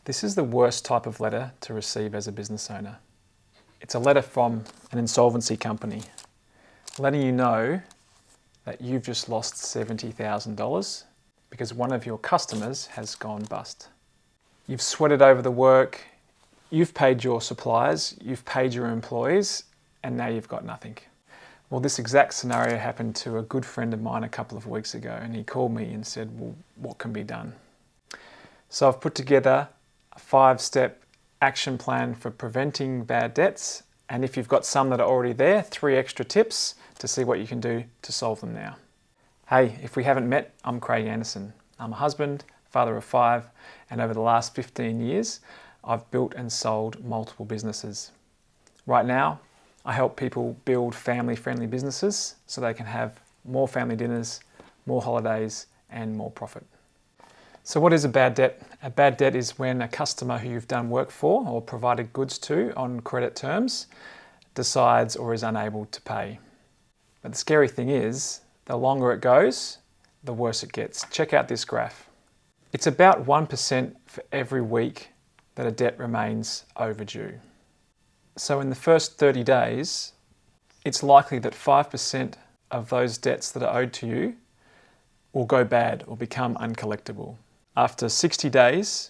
This is the worst type of letter to receive as a business owner. It's a letter from an insolvency company letting you know that you've just lost $70,000 because one of your customers has gone bust. You've sweated over the work, you've paid your suppliers, you've paid your employees, and now you've got nothing. Well, this exact scenario happened to a good friend of mine a couple of weeks ago, and he called me and said, well, what can be done? So I've put together a 5-step action plan for preventing bad debts, and if you've got some that are already there, 3 extra tips to see what you can do to solve them now. Hey, if we haven't met, I'm Craig Anderson. I'm a husband, father of 5, and over the last 15 years, I've built and sold multiple businesses. Right now, I help people build family-friendly businesses so they can have more family dinners, more holidays, and more profit. So what is a bad debt? A bad debt is when a customer who you've done work for or provided goods to on credit terms decides or is unable to pay. But the scary thing is, the longer it goes, the worse it gets. Check out this graph. It's about 1% for every week that a debt remains overdue. So in the first 30 days, it's likely that 5% of those debts that are owed to you will go bad or become uncollectible. After 60 days,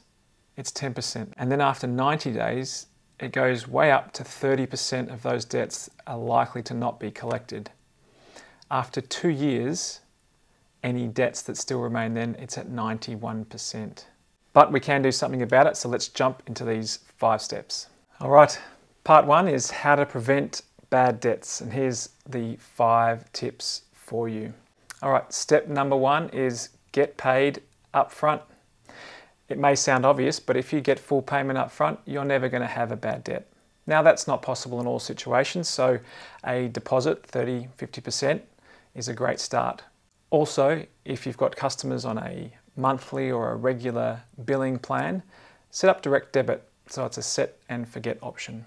it's 10%. And then after 90 days, it goes way up to 30% of those debts are likely to not be collected. After 2 years, any debts that still remain then, it's at 91%. But we can do something about it, so let's jump into these 5 steps. All right, part 1 is how to prevent bad debts, and here's the 5 tips for you. All right, step number 1 is get paid up front. It may sound obvious, but if you get full payment up front, you're never going to have a bad debt. Now, that's not possible in all situations, so a deposit, 30, 50%, is a great start. Also, if you've got customers on a monthly or a regular billing plan, set up direct debit so it's a set and forget option.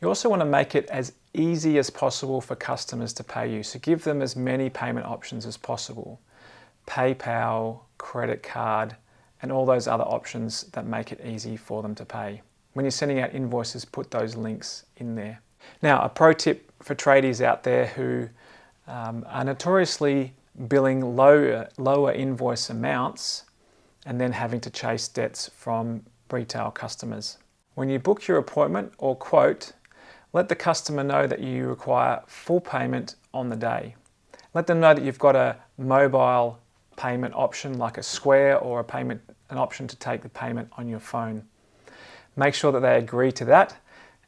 You also want to make it as easy as possible for customers to pay you, so give them as many payment options as possible. PayPal, credit card, and all those other options that make it easy for them to pay. When you're sending out invoices, put those links in there. Now, a pro tip for tradies out there who are notoriously billing lower invoice amounts and then having to chase debts from retail customers. When you book your appointment or quote, let the customer know that you require full payment on the day. Let them know that you've got a mobile payment option like a Square or an option to take the payment on your phone. Make sure that they agree to that,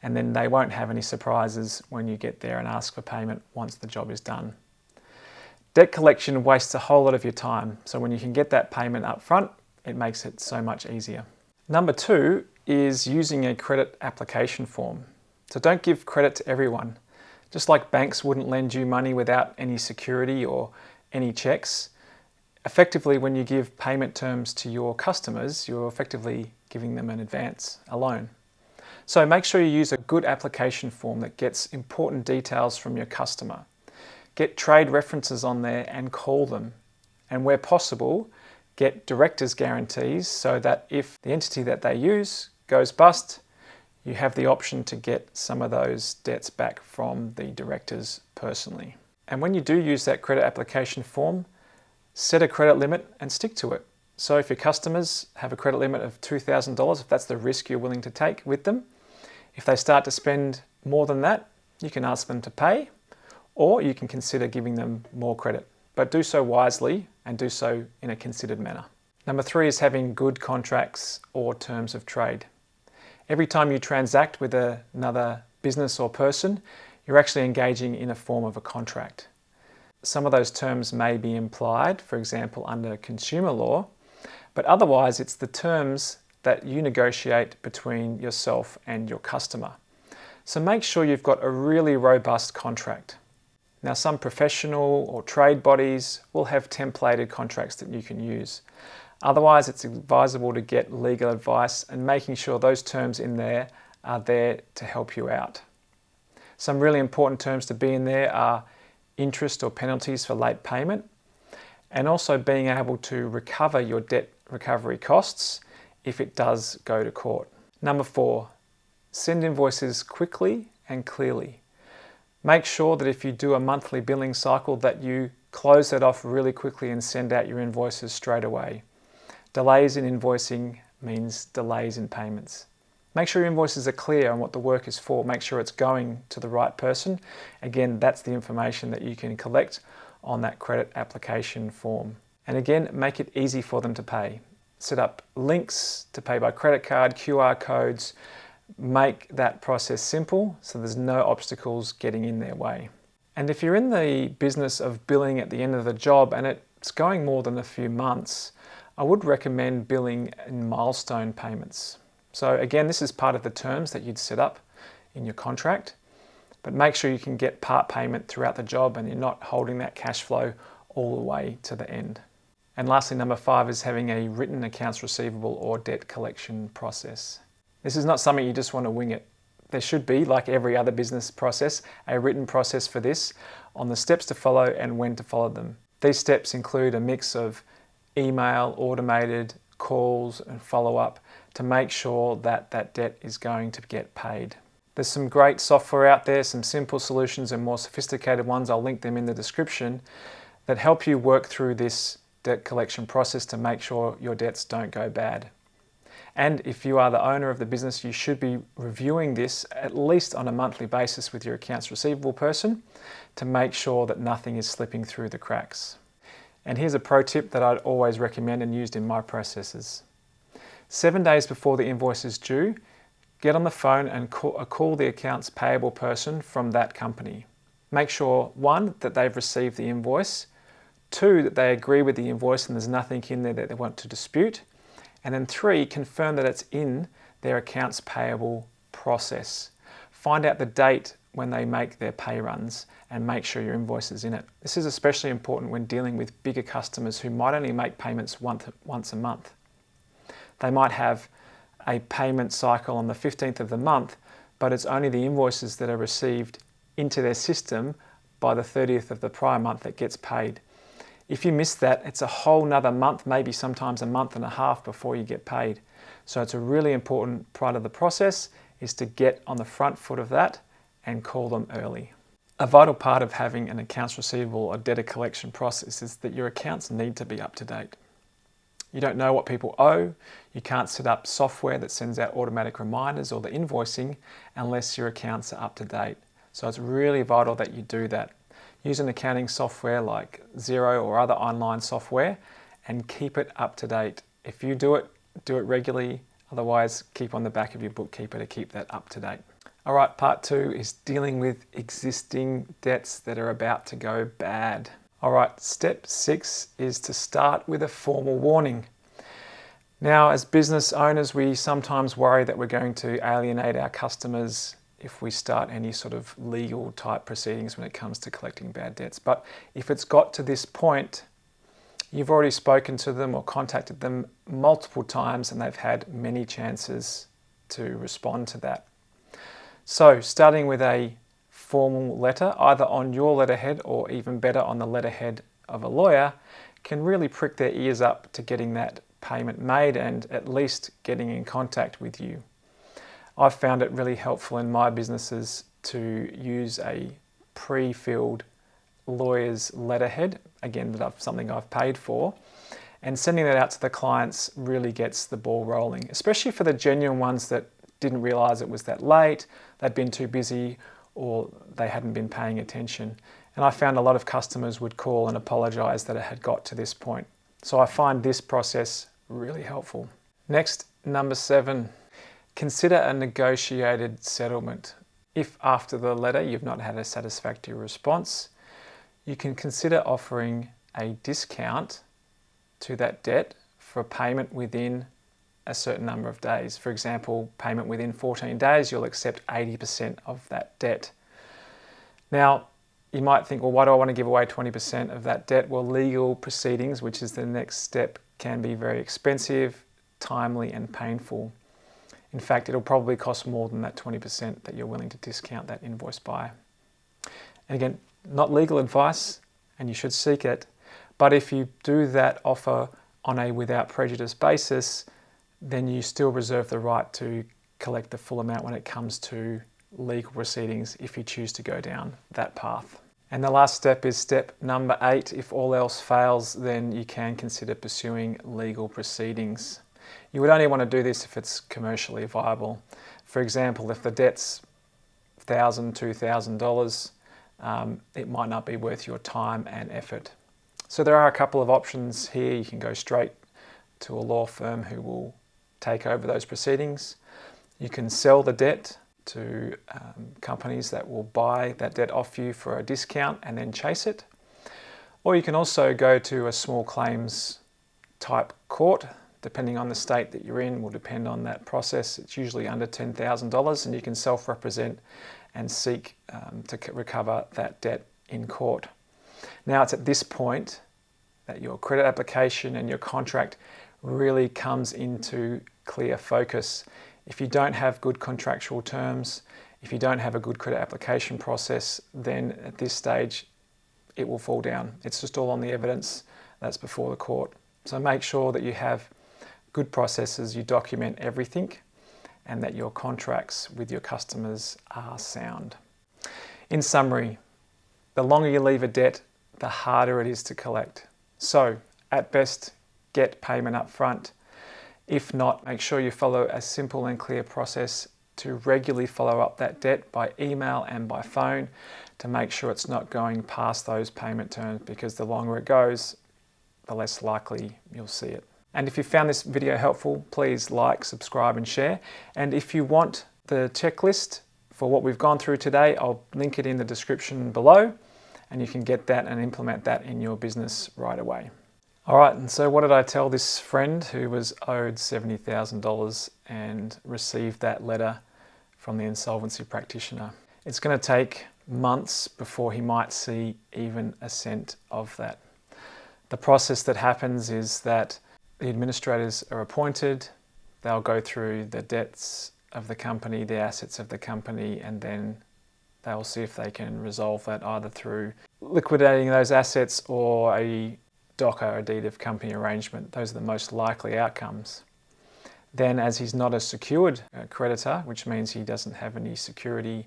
and then they won't have any surprises when you get there and ask for payment once the job is done. Debt collection wastes a whole lot of your time, so when you can get that payment up front, it makes it so much easier. Number 2 is using a credit application form. So don't give credit to everyone. Just like banks wouldn't lend you money without any security or any checks, effectively when you give payment terms to your customers, you're effectively giving them an advance, a loan. So make sure you use a good application form that gets important details from your customer. Get trade references on there and call them. And where possible, get directors' guarantees so that if the entity that they use goes bust, you have the option to get some of those debts back from the directors personally. And when you do use that credit application form, set a credit limit and stick to it. So if your customers have a credit limit of $2,000, if that's the risk you're willing to take with them, if they start to spend more than that, you can ask them to pay, or you can consider giving them more credit. But do so wisely and do so in a considered manner. Number 3 is having good contracts or terms of trade. Every time you transact with another business or person, you're actually engaging in a form of a contract. Some of those terms may be implied, for example, under consumer law, but otherwise it's the terms that you negotiate between yourself and your customer. So make sure you've got a really robust contract. Now, some professional or trade bodies will have templated contracts that you can use. Otherwise, it's advisable to get legal advice and making sure those terms in there are there to help you out. Some really important terms to be in there are interest or penalties for late payment, and also being able to recover your debt recovery costs if it does go to court. Number 4, send invoices quickly and clearly. Make sure that if you do a monthly billing cycle that you close that off really quickly and send out your invoices straight away. Delays in invoicing means delays in payments. Make sure your invoices are clear on what the work is for. Make sure it's going to the right person. Again, that's the information that you can collect on that credit application form. And again, make it easy for them to pay. Set up links to pay by credit card, QR codes. Make that process simple so there's no obstacles getting in their way. And if you're in the business of billing at the end of the job and it's going more than a few months, I would recommend billing in milestone payments. So again, this is part of the terms that you'd set up in your contract, but make sure you can get part payment throughout the job and you're not holding that cash flow all the way to the end. And lastly, number 5 is having a written accounts receivable or debt collection process. This is not something you just want to wing it. There should be, like every other business process, a written process for this on the steps to follow and when to follow them. These steps include a mix of email, automated calls and follow-up to make sure that that debt is going to get paid. There's some great software out there, some simple solutions and more sophisticated ones, I'll link them in the description, that help you work through this debt collection process to make sure your debts don't go bad. And if you are the owner of the business, you should be reviewing this at least on a monthly basis with your accounts receivable person to make sure that nothing is slipping through the cracks. And here's a pro tip that I'd always recommend and used in my processes. 7 days before the invoice is due, get on the phone and call the accounts payable person from that company. Make sure, 1, that they've received the invoice, 2, that they agree with the invoice and there's nothing in there that they want to dispute, and then 3, confirm that it's in their accounts payable process. Find out the date when they make their pay runs and make sure your invoice is in it. This is especially important when dealing with bigger customers who might only make payments once a month. They might have a payment cycle on the 15th of the month, but it's only the invoices that are received into their system by the 30th of the prior month that gets paid. If you miss that, it's a whole nother month, maybe sometimes a month and a half before you get paid. So it's a really important part of the process is to get on the front foot of that and call them early. A vital part of having an accounts receivable or debtor collection process is that your accounts need to be up to date. You don't know what people owe, you can't set up software that sends out automatic reminders or the invoicing unless your accounts are up to date. So it's really vital that you do that. Use an accounting software like Xero or other online software and keep it up to date. If you do it regularly. Otherwise, keep on the back of your bookkeeper to keep that up to date. All right, part 2 is dealing with existing debts that are about to go bad. All right, step 6 is to start with a formal warning. Now, as business owners, we sometimes worry that we're going to alienate our customers if we start any sort of legal type proceedings when it comes to collecting bad debts. But if it's got to this point, you've already spoken to them or contacted them multiple times and they've had many chances to respond to that. So starting with a formal letter, either on your letterhead or even better on the letterhead of a lawyer, can really prick their ears up to getting that payment made and at least getting in contact with you. I've found it really helpful in my businesses to use a pre-filled lawyer's letterhead, again, something I've paid for, and sending that out to the clients really gets the ball rolling, especially for the genuine ones that didn't realise it was that late, they'd been too busy, or they hadn't been paying attention. And I found a lot of customers would call and apologise that it had got to this point. So I find this process really helpful. Next, number 7, consider a negotiated settlement. If after the letter you've not had a satisfactory response, you can consider offering a discount to that debt for payment within a certain number of days. For example, payment within 14 days, you'll accept 80% of that debt. Now, you might think, well, why do I want to give away 20% of that debt? Well, legal proceedings, which is the next step, can be very expensive, timely, and painful. In fact, it'll probably cost more than that 20% that you're willing to discount that invoice by. And again, not legal advice, and you should seek it, but if you do that offer on a without prejudice basis, then you still reserve the right to collect the full amount when it comes to legal proceedings if you choose to go down that path. And the last step is step number 8. If all else fails, then you can consider pursuing legal proceedings. You would only want to do this if it's commercially viable. For example, if the debt's $1,000, $2,000, it might not be worth your time and effort. So there are a couple of options here. You can go straight to a law firm who will take over those proceedings. You can sell the debt to companies that will buy that debt off you for a discount and then chase it. Or you can also go to a small claims type court. Depending on the state that you're in will depend on that process. It's usually under $10,000 and you can self-represent and seek to recover that debt in court. Now it's at this point that your credit application and your contract really comes into clear focus. If you don't have good contractual terms, if you don't have a good credit application process, then at this stage it will fall down. It's just all on the evidence that's before the court. So make sure that you have good processes, you document everything, and that your contracts with your customers are sound. In summary, the longer you leave a debt, the harder it is to collect. So at best, get payment up front. If not, make sure you follow a simple and clear process to regularly follow up that debt by email and by phone to make sure it's not going past those payment terms, because the longer it goes, the less likely you'll see it. And if you found this video helpful, please like, subscribe and share. And if you want the checklist for what we've gone through today, I'll link it in the description below and you can get that and implement that in your business right away. All right, and so what did I tell this friend who was owed $70,000 and received that letter from the insolvency practitioner? It's going to take months before he might see even a cent of that. The process that happens is that the administrators are appointed, they'll go through the debts of the company, the assets of the company, and then they'll see if they can resolve that either through liquidating those assets or a DOCO, a deed of company arrangement. Those are the most likely outcomes. Then, as he's not a secured creditor, which means he doesn't have any security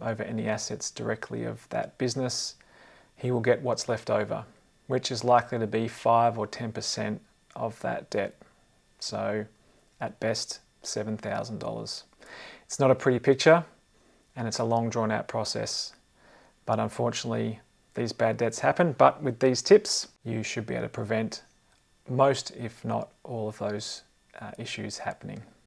over any assets directly of that business, he will get what's left over, which is likely to be 5 or 10% of that debt. So at best, $7,000. It's not a pretty picture and it's a long drawn out process, but unfortunately these bad debts happen. But with these tips, you should be able to prevent most, if not all of those issues happening.